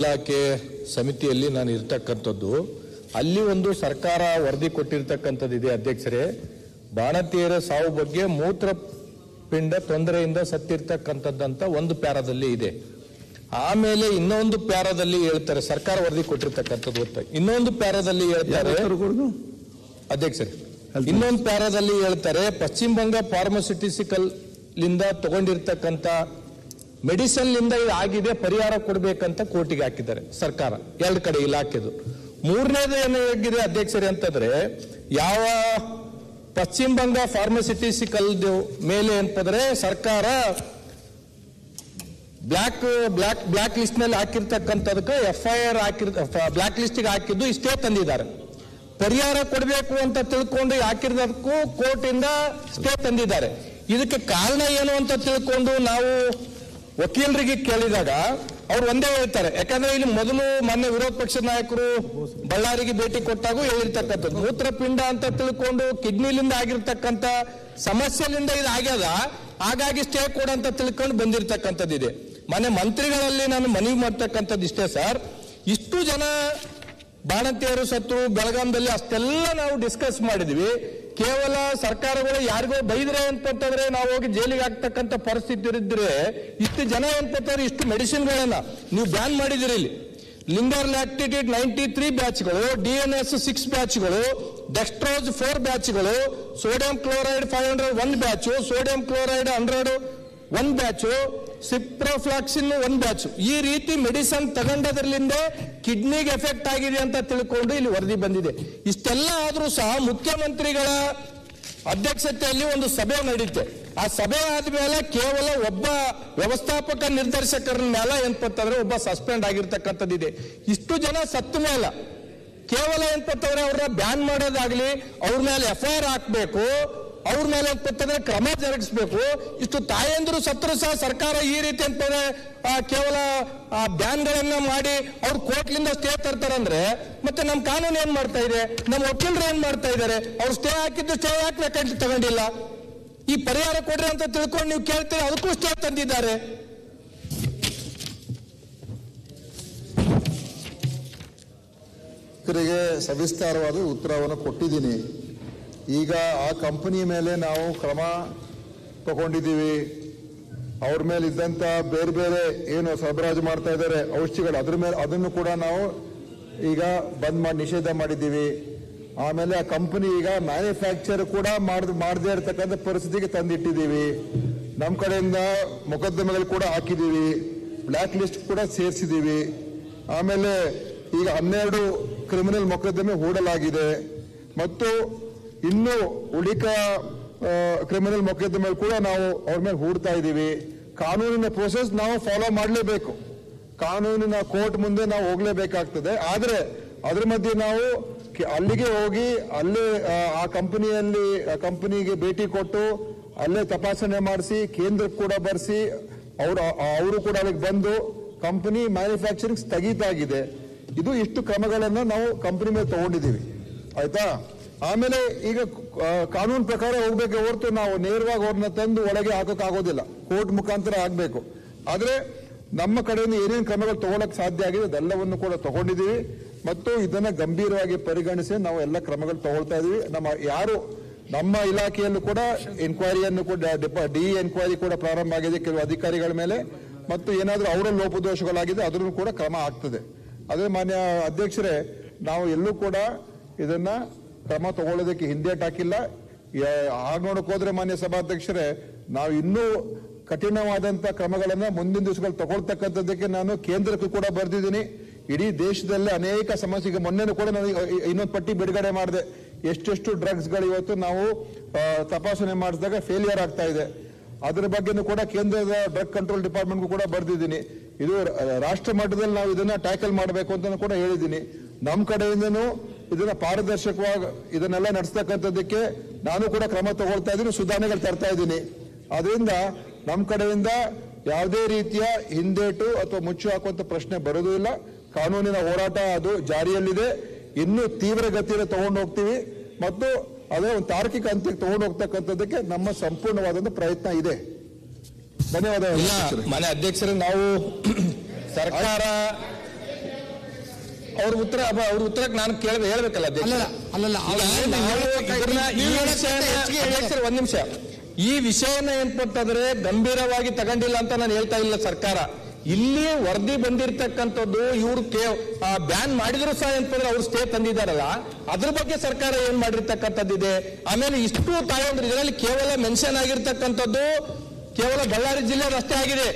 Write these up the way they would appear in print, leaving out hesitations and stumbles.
ಇಲಾಖೆ ಸಮಿತಿಯಲ್ಲಿ ನಾನು ಇರ್ತಕ್ಕಂಥದ್ದು. ಅಲ್ಲಿ ಒಂದು ಸರ್ಕಾರ ವರದಿ ಕೊಟ್ಟಿರ್ತಕ್ಕಂಥದ್ದಿದೆ ಅಧ್ಯಕ್ಷರೇ. ಬಾಣತಿಯರ ಸಾವು ಬಗ್ಗೆ ಮೂತ್ರಪಿಂಡ ತೊಂದರೆಯಿಂದ ಸತ್ತಿರ್ತಕ್ಕಂಥದ್ದಂತ ಒಂದು ಪ್ಯಾರಾದಲ್ಲಿ ಇದೆ. ಆಮೇಲೆ ಇನ್ನೊಂದು ಪ್ಯಾರಾದಲ್ಲಿ ಹೇಳ್ತಾರೆ, ಸರ್ಕಾರ ವರದಿ ಕೊಟ್ಟಿರ್ತಕ್ಕಂಥದ್ದು ಗೊತ್ತ. ಇನ್ನೊಂದು ಪ್ಯಾರಾದಲ್ಲಿ ಹೇಳ್ತಾರೆ ಅಧ್ಯಕ್ಷರೇ, ಇನ್ನೊಂದು ಪ್ಯಾರಾದಲ್ಲಿ ಹೇಳ್ತಾರೆ ಪಶ್ಚಿಮ ಬಂಗ ಫಾರ್ಮಸ್ಯೂಟಿಕಲ್ ಲಿಂದ ತಗೊಂಡಿರ್ತಕ್ಕಂಥ ಮೆಡಿಸಿನ್ ಲಿಂದ ಇದು ಆಗಿದೆ, ಪರಿಹಾರ ಕೊಡಬೇಕಂತ ಕೋರ್ಟಿಗೆ ಹಾಕಿದ್ದಾರೆ ಸರ್ಕಾರ, ಎರಡು ಕಡೆ ಇಲಾಖೆದು. ಮೂರನೇದು ಏನಾಗಿದೆ ಅಧ್ಯಕ್ಷರೇ ಅಂತಂದ್ರೆ, ಯಾವ ಪಶ್ಚಿಮ ಬಂಗ ಫಾರ್ಮಸ್ಯೂಟಿಕಲ್ ಮೇಲೆ ಅಂತಂದ್ರೆ ಸರ್ಕಾರ ಬ್ಲಾಕ್ ಲಿಸ್ಟ್ ನಲ್ಲಿ ಹಾಕಿರ್ತಕ್ಕಂಥದಕ್ಕೆ FIR ಬ್ಲಾಕ್ ಲಿಸ್ಟ್ ಹಾಕಿದ್ದು ಇಷ್ಟೇ ತಂದಿದ್ದಾರೆ. ಪರಿಹಾರ ಕೊಡಬೇಕು ಅಂತ ತಿಳ್ಕೊಂಡು ಹಾಕಿರೋದಕ್ಕೂ ಕೋರ್ಟ್ ಇಂದ ಸ್ಟೇ ತಂದಿದ್ದಾರೆ. ಇದಕ್ಕೆ ಕಾರಣ ಏನು ಅಂತ ತಿಳ್ಕೊಂಡು ನಾವು ವಕೀಲರಿಗೆ ಕೇಳಿದಾಗ ಅವ್ರು ಒಂದೇ ಹೇಳ್ತಾರೆ. ಯಾಕಂದ್ರೆ ಇಲ್ಲಿ ಮೊದಲು ಮೊನ್ನೆ ವಿರೋಧ ಪಕ್ಷದ ನಾಯಕರು ಬಳ್ಳಾರಿಗೆ ಭೇಟಿ ಕೊಟ್ಟಾಗೂ ಹೇಳಿರ್ತಕ್ಕಂಥದ್ದು, ಮೂತ್ರಪಿಂಡ ಅಂತ ತಿಳ್ಕೊಂಡು ಕಿಡ್ನಿಲಿಂದ ಆಗಿರ್ತಕ್ಕಂಥ ಸಮಸ್ಯೆಲಿಂದ ಇದು ಆಗ್ಯದ, ಹಾಗಾಗಿ ಸ್ಟೇ ಕೊಡಂತ ತಿಳ್ಕೊಂಡು ಬಂದಿರತಕ್ಕಂಥದ್ದಿದೆ. ಮೊನ್ನೆ ಮಂತ್ರಿಗಳಲ್ಲಿ ನಾನು ಮನವಿ ಮಾಡ್ತಕ್ಕಂಥದ್ದು ಇಷ್ಟೇ ಸರ್, ಇಷ್ಟು ಜನ ಬಾಣಂತಿಯರು ಸತ್ತು ಬೆಳಗಾಂದಲ್ಲಿ ಅಷ್ಟೆಲ್ಲ ನಾವು ಡಿಸ್ಕಸ್ ಮಾಡಿದ್ವಿ. ಕೇವಲ ಸರ್ಕಾರಗಳು ಯಾರಿಗೋ ಬೈದ್ರೆ ಅಂತಂದ್ರೆ ನಾವು ಹೋಗಿ ಜೈಲಿಗೆ ಹಾಕ್ತಕ್ಕಂಥ ಪರಿಸ್ಥಿತಿ ಇರಿದ್ರೆ, ಇಷ್ಟು ಜನ ಅಂತಂದ್ರೆ ಇಷ್ಟು ಮೆಡಿಸಿನ್ಗಳನ್ನ ನೀವು ಬ್ಯಾನ್ ಮಾಡಿದಿರಿ. ಇಲ್ಲಿ ಲಿಂಗರ್ ಲ್ಯಾಕ್ಟಿಟೇಟ್ 93 ಬ್ಯಾಚ್ಗಳು, DNS 6 ಬ್ಯಾಚ್ಗಳು, ಡೆಕ್ಸ್ಟ್ರೋಸ್ 4 ಬ್ಯಾಚ್ಗಳು, sodium chloride 500 1 batch, sodium chloride 100 1 batch, ciprofloxacin 1 batch. ಈ ರೀತಿ ಮೆಡಿಸನ್ ತಗೊಂಡದ್ರಲ್ಲಿಂದ ಕಿಡ್ನಿಗೆ ಎಫೆಕ್ಟ್ ಆಗಿದೆ ಅಂತ ತಿಳ್ಕೊಂಡು ಇಲ್ಲಿ ವರದಿ ಬಂದಿದೆ. ಇಷ್ಟೆಲ್ಲ ಆದ್ರೂ ಸಹ ಮುಖ್ಯಮಂತ್ರಿಗಳ ಅಧ್ಯಕ್ಷತೆಯಲ್ಲಿ ಒಂದು ಸಭೆ ನಡೆಯುತ್ತೆ. ಆ ಸಭೆ ಆದ್ಮೇಲೆ ಕೇವಲ ಒಬ್ಬ ವ್ಯವಸ್ಥಾಪಕ ನಿರ್ದೇಶಕರ ಮೇಲೆ ಏನಂತಂದ್ರೆ ಒಬ್ಬ ಸಸ್ಪೆಂಡ್ ಆಗಿರ್ತಕ್ಕಂಥದ್ದಿದೆ. ಇಷ್ಟು ಜನ ಸತ್ತ ಮೇಲೆ ಕೇವಲ ಏನಂತಂದ್ರೆ ಅವ್ರನ್ನ ಬ್ಯಾನ್ ಮಾಡೋದಾಗ್ಲಿ, ಅವ್ರ ಮೇಲೆ FIR ಹಾಕ್ಬೇಕು, ಅವ್ರ ಮೇಲೆ ಅಂತಂದ್ರೆ ಕ್ರಮ ಜರುಗಿಸಬೇಕು. ಇಷ್ಟು ತಾಯಂದ್ರು ಸತ್ರು ಸಹ ಸರ್ಕಾರ ಈ ರೀತಿ ಅಂತಂದ್ರೆ ಕೇವಲ ಬ್ಯಾನ್ಗಳನ್ನ ಮಾಡಿ ಅವ್ರು ಕೋರ್ಟ್ಲಿಂದ ಸ್ಟೇ ತರ್ತಾರಂದ್ರೆ, ಮತ್ತೆ ನಮ್ಮ ಕಾನೂನು ಏನ್ ಮಾಡ್ತಾ ಇದೆ, ನಮ್ಮ ವಕೀಲರು ಏನ್ ಮಾಡ್ತಾ ಇದ್ದಾರೆ? ಅವ್ರು ಸ್ಟೇ ಹಾಕಿದ್ದು ಸ್ಟೇ ಹಾಕ್ಬೇಕಂತ ತಗೊಂಡಿಲ್ಲ. ಈ ಪರಿಹಾರ ಕೊಡ್ರಿ ಅಂತ ತಿಳ್ಕೊಂಡು ನೀವು ಕೇಳ್ತೀರಿ, ಅದಕ್ಕೂ ಸ್ಟೇ ತಂದಿದ್ದಾರೆ. ಸವಿಸ್ತಾರವಾದ ಉತ್ತರವನ್ನು ಕೊಟ್ಟಿದ್ದೀನಿ. ಈಗ ಆ ಕಂಪನಿ ಮೇಲೆ ನಾವು ಕ್ರಮ ತಗೊಂಡಿದ್ದೀವಿ. ಅವ್ರ ಮೇಲೆ ಇದ್ದಂತ ಬೇರೆ ಬೇರೆ ಏನು ಸರಬರಾಜು ಮಾಡ್ತಾ ಇದ್ದಾರೆ ಔಷಧಿಗಳು, ಅದ್ರ ಮೇಲೆ ಅದನ್ನು ಕೂಡ ನಾವು ಈಗ ಬಂದ್ ಮಾಡಿ ನಿಷೇಧ ಮಾಡಿದ್ದೀವಿ. ಆಮೇಲೆ ಆ ಕಂಪನಿ ಈಗ ಮ್ಯಾನುಫ್ಯಾಕ್ಚರ್ ಕೂಡ ಮಾಡದೇ ಇರತಕ್ಕಂಥ ಪರಿಸ್ಥಿತಿಗೆ ತಂದಿಟ್ಟಿದ್ದೀವಿ. ನಮ್ಮ ಕಡೆಯಿಂದ ಮೊಕದ್ದಮೆಗಳು ಕೂಡ ಹಾಕಿದ್ದೀವಿ, ಬ್ಲ್ಯಾಕ್ ಲಿಸ್ಟ್ ಕೂಡ ಸೇರಿಸಿದ್ದೀವಿ. ಆಮೇಲೆ ಈಗ 12 ಕ್ರಿಮಿನಲ್ ಮೊಕದ್ದಮೆ ಹೂಡಲಾಗಿದೆ ಮತ್ತು ಇನ್ನು ಉಳಿಕ ಕ್ರಿಮಿನಲ್ ಮೊಕದ್ದಮೆ ಕೂಡ ನಾವು ಅವ್ರ ಮೇಲೆ ಹೂಡ್ತಾ ಇದ್ದೀವಿ. ಕಾನೂನಿನ ಪ್ರೋಸೆಸ್ ನಾವು ಫಾಲೋ ಮಾಡಲೇಬೇಕು, ಕಾನೂನಿನ ಕೋರ್ಟ್ ಮುಂದೆ ನಾವು ಹೋಗ್ಲೇಬೇಕಾಗ್ತದೆ. ಆದ್ರೆ ಅದ್ರ ಮಧ್ಯೆ ನಾವು ಅಲ್ಲಿಗೆ ಹೋಗಿ ಅಲ್ಲೇ ಆ ಕಂಪನಿಗೆ ಭೇಟಿ ಕೊಟ್ಟು ಅಲ್ಲೇ ತಪಾಸಣೆ ಮಾಡಿಸಿ ಕೇಂದ್ರಕ್ಕೆ ಕೂಡ ಬರೆಸಿ ಅವರು ಕೂಡ ಅಲ್ಲಿಗೆ ಬಂದು ಕಂಪನಿ ಮ್ಯಾನುಫ್ಯಾಕ್ಚರಿಂಗ್ ಸ್ಥಗಿತ. ಇದು ಇಷ್ಟು ಕ್ರಮಗಳನ್ನ ನಾವು ಕಂಪನಿ ಮೇಲೆ ತಗೊಂಡಿದ್ದೀವಿ, ಆಯ್ತಾ. ಆಮೇಲೆ ಈಗ ಕಾನೂನು ಪ್ರಕಾರ ಹೋಗ್ಬೇಕು ಹೊರತು ನಾವು ನೇರವಾಗಿ ಅವ್ರನ್ನ ತಂದು ಒಳಗೆ ಹಾಕೋಕ್ಕಾಗೋದಿಲ್ಲ, ಕೋರ್ಟ್ ಮುಖಾಂತರ ಆಗ್ಬೇಕು. ಆದ್ರೆ ನಮ್ಮ ಕಡೆಯಿಂದ ಏನೇನು ಕ್ರಮಗಳು ತಗೊಳಕ್ ಸಾಧ್ಯ ಆಗಿದೆ ಅದೆಲ್ಲವನ್ನು ಕೂಡ ತಗೊಂಡಿದ್ದೀವಿ ಮತ್ತು ಇದನ್ನ ಗಂಭೀರವಾಗಿ ಪರಿಗಣಿಸಿ ನಾವು ಎಲ್ಲ ಕ್ರಮಗಳು ತಗೊಳ್ತಾ ಇದೀವಿ. ನಮ್ಮ ಇಲಾಖೆಯಲ್ಲೂ ಕೂಡ ಎನ್ಕ್ವೈರಿಯನ್ನು ಕೂಡ DE ಎನ್ಕ್ವೈರಿ ಕೂಡ ಪ್ರಾರಂಭ ಆಗಿದೆ ಕೆಲವು ಅಧಿಕಾರಿಗಳ ಮೇಲೆ, ಮತ್ತು ಏನಾದರೂ ಅವರ ಲೋಪದೋಷಗಳಾಗಿದೆ ಅದನ್ನು ಕೂಡ ಕ್ರಮ ಆಗ್ತದೆ. ಅದೇ ಮಾನ್ಯ ಅಧ್ಯಕ್ಷರೇ, ನಾವು ಎಲ್ಲೂ ಕೂಡ ಇದನ್ನ ಕ್ರಮ ತಗೊಳ್ಳೋದಕ್ಕೆ ಹಿಂದೇಟ್ ಹಾಕಿಲ್ಲ. ಹಾಗೆ ನೋಡಕ್ ಹೋದ್ರೆ ಮಾನ್ಯ ಸಭಾಧ್ಯಕ್ಷರೇ, ನಾವು ಇನ್ನೂ ಕಠಿಣವಾದಂತ ಕ್ರಮಗಳನ್ನ ಮುಂದಿನ ದಿವಸಗಳು ತಗೊಳ್ತಕ್ಕಂಥದ್ದಕ್ಕೆ ನಾನು ಕೇಂದ್ರಕ್ಕೂ ಕೂಡ ಬರೆದಿದ್ದೀನಿ. ಇಡೀ ದೇಶದಲ್ಲೇ ಅನೇಕ ಸಮಸ್ಯೆಗೆ ಮೊನ್ನೆನೂ ಕೂಡ ನಾನು ಇನ್ನೊಂದು ಪಟ್ಟಿ ಬಿಡುಗಡೆ ಮಾಡಿದೆ, ಎಷ್ಟೆಷ್ಟು ಡ್ರಗ್ಸ್ಗಳು ಇವತ್ತು ನಾವು ತಪಾಸಣೆ ಮಾಡಿಸಿದಾಗ ಫೇಲಿಯರ್ ಆಗ್ತಾ ಇದೆ. ಅದರ ಬಗ್ಗೆನೂ ಕೂಡ ಕೇಂದ್ರದ ಡ್ರಗ್ ಕಂಟ್ರೋಲ್ ಡಿಪಾರ್ಟ್ಮೆಂಟ್ಗೂ ಕೂಡ ಬರೆದಿದ್ದೀನಿ. ಇದು ರಾಷ್ಟ್ರ ಮಟ್ಟದಲ್ಲಿ ನಾವು ಇದನ್ನ ಟ್ಯಾಕಲ್ ಮಾಡಬೇಕು ಅಂತ ಕೂಡ ಹೇಳಿದ್ದೀನಿ. ನಮ್ಮ ಕಡೆಯಿಂದನೂ ಇದನ್ನ ಪಾರದರ್ಶಕವಾಗಿ ಇದನ್ನೆಲ್ಲ ನಡೆಸ್ತಕ್ಕಂಥದ್ದಕ್ಕೆ ನಾನು ಕೂಡ ಕ್ರಮ ತಗೊಳ್ತಾ ಇದ್ದೀನಿ, ಸುಧಾರಣೆಗಳು ತರ್ತಾ ಇದ್ದೀನಿ. ಆದ್ರಿಂದ ನಮ್ಮ ಕಡೆಯಿಂದ ಯಾವುದೇ ರೀತಿಯ ಹಿಂದೇಟು ಅಥವಾ ಮುಚ್ಚು ಹಾಕುವಂತ ಪ್ರಶ್ನೆ ಬರೋದೂ ಇಲ್ಲ. ಕಾನೂನಿನ ಹೋರಾಟ ಅದು ಜಾರಿಯಲ್ಲಿದೆ, ಇನ್ನೂ ತೀವ್ರ ಗತಿಯಲ್ಲಿ ತಗೊಂಡು ಹೋಗ್ತೀವಿ ಮತ್ತು ಅದೇ ಒಂದು ತಾರ್ಕಿಕ ಹಂತಕ್ಕೆ ತಗೊಂಡು ಹೋಗ್ತಕ್ಕಂಥದ್ದಕ್ಕೆ ನಮ್ಮ ಸಂಪೂರ್ಣವಾದಂತ ಪ್ರಯತ್ನ ಇದೆ. ಧನ್ಯವಾದ. ಮಾನ್ಯ ಅಧ್ಯಕ್ಷರೇ, ನಾವು ಸರ್ಕಾರ ಅವ್ರ ಉತ್ತರಕ್ಕೆ ನಾನು ಹೇಳ್ಬೇಕಲ್ಲ ಅಧ್ಯಕ್ಷ. ಒಂದ್ ನಿಮಿಷ, ಈ ವಿಷಯನ ಏನ್ಪಂತಂದ್ರೆ ಗಂಭೀರವಾಗಿ ತಗೊಂಡಿಲ್ಲ ಅಂತ ನಾನು ಹೇಳ್ತಾ ಇಲ್ಲ ಸರ್ಕಾರ. ಇಲ್ಲಿ ವರದಿ ಬಂದಿರತಕ್ಕಂಥದ್ದು ಇವ್ರು ಬ್ಯಾನ್ ಮಾಡಿದ್ರು ಸಹ ಏನಂತಂದ್ರೆ ಅವ್ರು ಸ್ಟೇ ತಂದಿದ್ದಾರಲ್ಲ, ಅದ್ರ ಬಗ್ಗೆ ಸರ್ಕಾರ ಏನ್ ಮಾಡಿರ್ತಕ್ಕಂಥದ್ದಿದೆ. ಆಮೇಲೆ ಇಷ್ಟು ತಾಯಂದ್ರೆ ಇದರಲ್ಲಿ ಕೇವಲ ಮೆನ್ಷನ್ ಆಗಿರ್ತಕ್ಕಂಥದ್ದು ಕೇವಲ ಬಳ್ಳಾರಿ ಜಿಲ್ಲೆದು ಅಷ್ಟೇ ಆಗಿದೆ.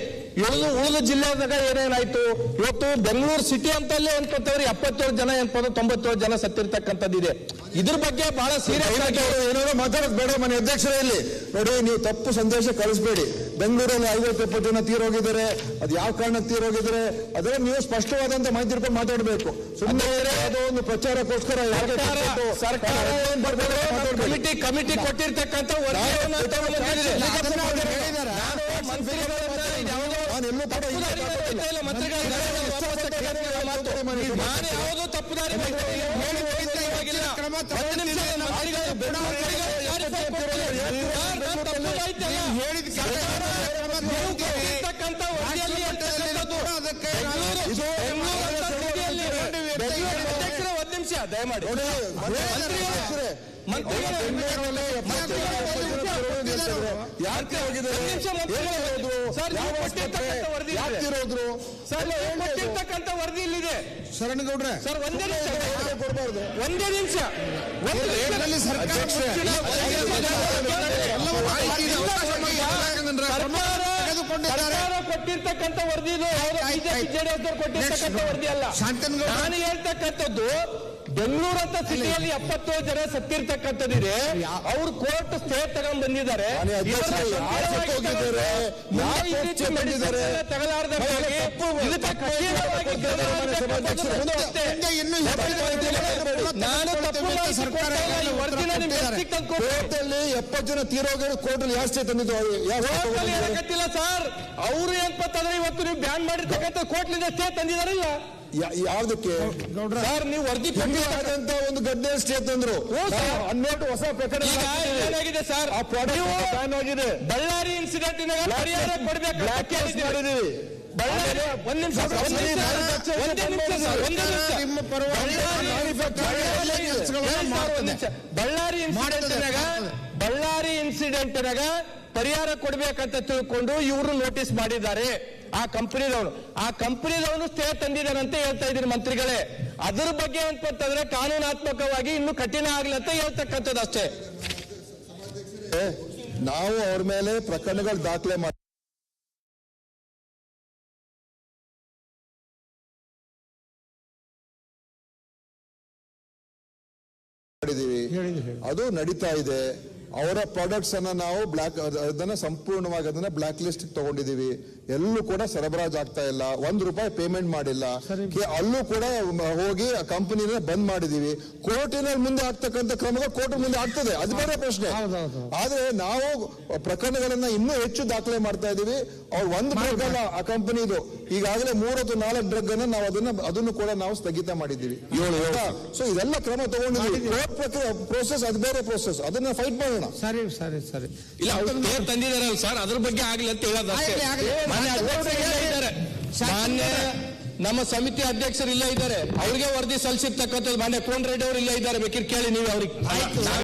ಉಳಿದ ಜಿಲ್ಲೆದಾಗ ಏನೇನಾಯ್ತು, ಇವತ್ತು ಬೆಂಗಳೂರು ಸಿಟಿ ಅಂತಲ್ಲೇ ಏನ್ಪಂತವ್ರಿ 77 ಜನ ಏನ್ಪಂದ್ರೆ 97 ಜನ ಸತ್ತಿರ್ತಕ್ಕಂಥದ್ದಿದೆ. ಇದ್ರ ಬಗ್ಗೆ ಬಹಳ ಸೀರಿಯಸ್ ಆಗಿ ಏನಾದ್ರು ಮಾತಾಡೋದು ಬೇಡ. ಮನೆ ಅಧ್ಯಕ್ಷರೇ ಇಲ್ಲಿ ನೋಡಿ, ನೀವು ತಪ್ಪು ಸಂದೇಶ ಕಳಿಸ್ಬೇಡಿ. ಬೆಂಗಳೂರಲ್ಲಿ 50-70 ಜನ ತೀರೋಗಿದ್ದಾರೆ, ಅದು ಯಾವ ಕಾರಣಕ್ಕೆ ತೀರೋಗಿದ್ದಾರೆ ಅದರ ನೀವು ಸ್ಪಷ್ಟವಾದಂತ ಮಾಹಿತಿ ಇಟ್ಕೊಂಡು ಮಾತಾಡಬೇಕು. ಸುಮ್ಮನೆ ಯಾವುದೋ ಒಂದು ಪ್ರಚಾರಕ್ಕೋಸ್ಕರ ಕಮಿಟಿ ಕೊಟ್ಟಿರ್ತಕ್ಕಂಥ ಯಾವುದೋ ತಪ್ಪುದಾರಿ ಒಂದ್ ನಿಮಿಷ ದಯಮಾಡಿ ಕೊಟ್ಟಿರ್ತಕ್ಕಂಥ ವರದಿ ಇಲ್ಲಿದೆ. ಶರಣಗೌಡ್ರೆ ಸರ್ ಒಂದೇ ನಿಮಿಷ ಕೊಟ್ಟಿರ್ತಕ್ಕಂಥ ವರದಿ ಇದು ಬಿಜೆಪಿ ಕೊಟ್ಟಿರ್ತಕ್ಕಂಥ ವರದಿ ಅಲ್ಲ. ನಾನು ಹೇಳ್ತಕ್ಕಂಥದ್ದು ಬೆಂಗಳೂರು ಅಂತ ಸಿಟಿಯಲ್ಲಿ 77 ಜನ ಸತ್ತಿರ್ತಕ್ಕಂಥದ್ದಿದೆ. ಅವ್ರು ಕೋರ್ಟ್ ಸ್ಟೇ ತಗೊಂಡ್ ಬಂದಿದ್ದಾರೆ. ನಾನು ಕೋರ್ಟಲ್ಲಿ 70 ಜನ ತೀರೋಗಿರೋ ಕೋರ್ಟಲ್ಲಿ ಯಾವ ಸ್ಟೇ ತಂದಿದ್ದು ಹೇಳಕತ್ತಿಲ್ಲ ಸರ್. ಅವ್ರು ಏನಂತಂದ್ರೆ ಇವತ್ತು ನೀವು ಬ್ಯಾನ್ ಮಾಡಿರ್ತಕ್ಕಂಥ ಕೋರ್ಟ್ಲಿಂದ ಸ್ಟೇ ತಂದಿದಾರಿಲ್ಲ. ಯಾವ್ದಕ್ಕೆ ಸರ್ ನೀವು ವರದಿ ಆದಂತ ಒಂದು ಗಡ್ಡೆ ಸ್ಟೇ ತಂದ್ರು. 12 ಹೊಸ ಪ್ರಕರಣ ಏನಾಗಿದೆ ಸರ್, ಬ್ಯಾನ್ ಆಗಿದೆ. ಬಳ್ಳಾರಿ ಇನ್ಸಿಡೆಂಟ್ ಪರಿಹಾರ ಕೊಡ್ಬೇಕು. ಒಂದ್ ನಿಮಿಷ ಬಳ್ಳಾರಿ ಇನ್ಸಿಡೆಂಟ್ನಾಗ ಪರಿಹಾರ ಕೊಡ್ಬೇಕಂತ ತಿಳ್ಕೊಂಡು ಇವರು ನೋಟಿಸ್ ಮಾಡಿದ್ದಾರೆ. ಆ ಕಂಪನಿದವನು ಸ್ಟೇ ತಂದಿದ್ದಾರಂತ ಹೇಳ್ತಾ ಇದ್ದೀನಿ ಮಂತ್ರಿಗಳೇ. ಅದ್ರ ಬಗ್ಗೆ ಅಂತಂದ್ರೆ ಕಾನೂನಾತ್ಮಕವಾಗಿ ಇನ್ನೂ ಕಠಿಣ ಆಗ್ಲಿ ಅಂತ ಹೇಳ್ತಕ್ಕಂಥದ್ದು ಅಷ್ಟೇ. ನಾವು ಅವ್ರ ಮೇಲೆ ಪ್ರಕರಣಗಳು ದಾಖಲೆ ಮಾಡಿದೀವಿ, ಅದು ನಡೀತಾ ಇದೆ. ಅವರ ಪ್ರಾಡಕ್ಟ್ಸ್ ಅನ್ನ ನಾವು ಅದನ್ನ ಸಂಪೂರ್ಣವಾಗಿ ಅದನ್ನ ಬ್ಲಾಕ್ ಲಿಸ್ಟ್ ತಗೊಂಡಿದೀವಿ. ಎಲ್ಲೂ ಕೂಡ ಸರಬರಾಜು ಆಗ್ತಾ ಇಲ್ಲ, ₹1 ಪೇಮೆಂಟ್ ಮಾಡಿಲ್ಲ. ಅಲ್ಲೂ ಕೂಡ ಹೋಗಿ ಕಂಪನಿನ ಬಂದ್ ಮಾಡಿದೀವಿ. ಕೋರ್ಟಿನಲ್ಲಿ ಮುಂದೆ ಆಗ್ತಕ್ಕಂಥ ಕ್ರಮಗಳು ಕೋರ್ಟ್ ಮುಂದೆ ಆಗ್ತದೆ, ಅದು ಬೇರೆ ಪ್ರಶ್ನೆ. ಆದ್ರೆ ನಾವು ಪ್ರಕರಣಗಳನ್ನ ಇನ್ನೂ ಹೆಚ್ಚು ದಾಖಲೆ ಮಾಡ್ತಾ ಇದೀವಿ. ಅವ್ರು ಒಂದು ಡ್ರಗ್ ಅಲ್ಲ ಆ ಕಂಪನಿದು, ಈಗಾಗಲೇ 3 ಅಥವಾ 4 ಡ್ರಗ್ ಅನ್ನ ನಾವು ಅದನ್ನು ಕೂಡ ನಾವು ಸ್ಥಗಿತ ಮಾಡಿದ್ದೀವಿ. ಸೊ ಇದೆಲ್ಲ ಕ್ರಮ ತಗೊಂಡಿದ್ದೀವಿ. ಕೋರ್ಟ್ ಪ್ರೋಸೆಸ್ ಅದು ಬೇರೆ ಪ್ರೋಸೆಸ್, ಅದನ್ನ ಫೈಟ್ ಮಾಡೋಣ. ಸರಿ ಇಲ್ಲ, ಅವ್ರು ತಂದಿದಾರಲ್ಲ ಸರ್, ಅದ್ರ ಬಗ್ಗೆ ಆಗ್ಲಿ ಅಂತ ಹೇಳೋದು. ಮಾನ್ಯ ನಮ್ಮ ಸಮಿತಿ ಅಧ್ಯಕ್ಷರು ಇಲ್ಲೇ ಇದ್ದಾರೆ, ಅವ್ರಿಗೆ ವರದಿ ಸಲ್ಲಿಸಿರ್ತಕ್ಕಂಥದ್ದು ಮಾನ್ಯ ಕೋನ್ ರೆಡ್ಡಿ ಅವರು ಇಲ್ಲೇ ಇದ್ದಾರೆ, ಬೇಕಿದ್ರೆ ಕೇಳಿ ನೀವು ಅವ್ರಿಗೆ.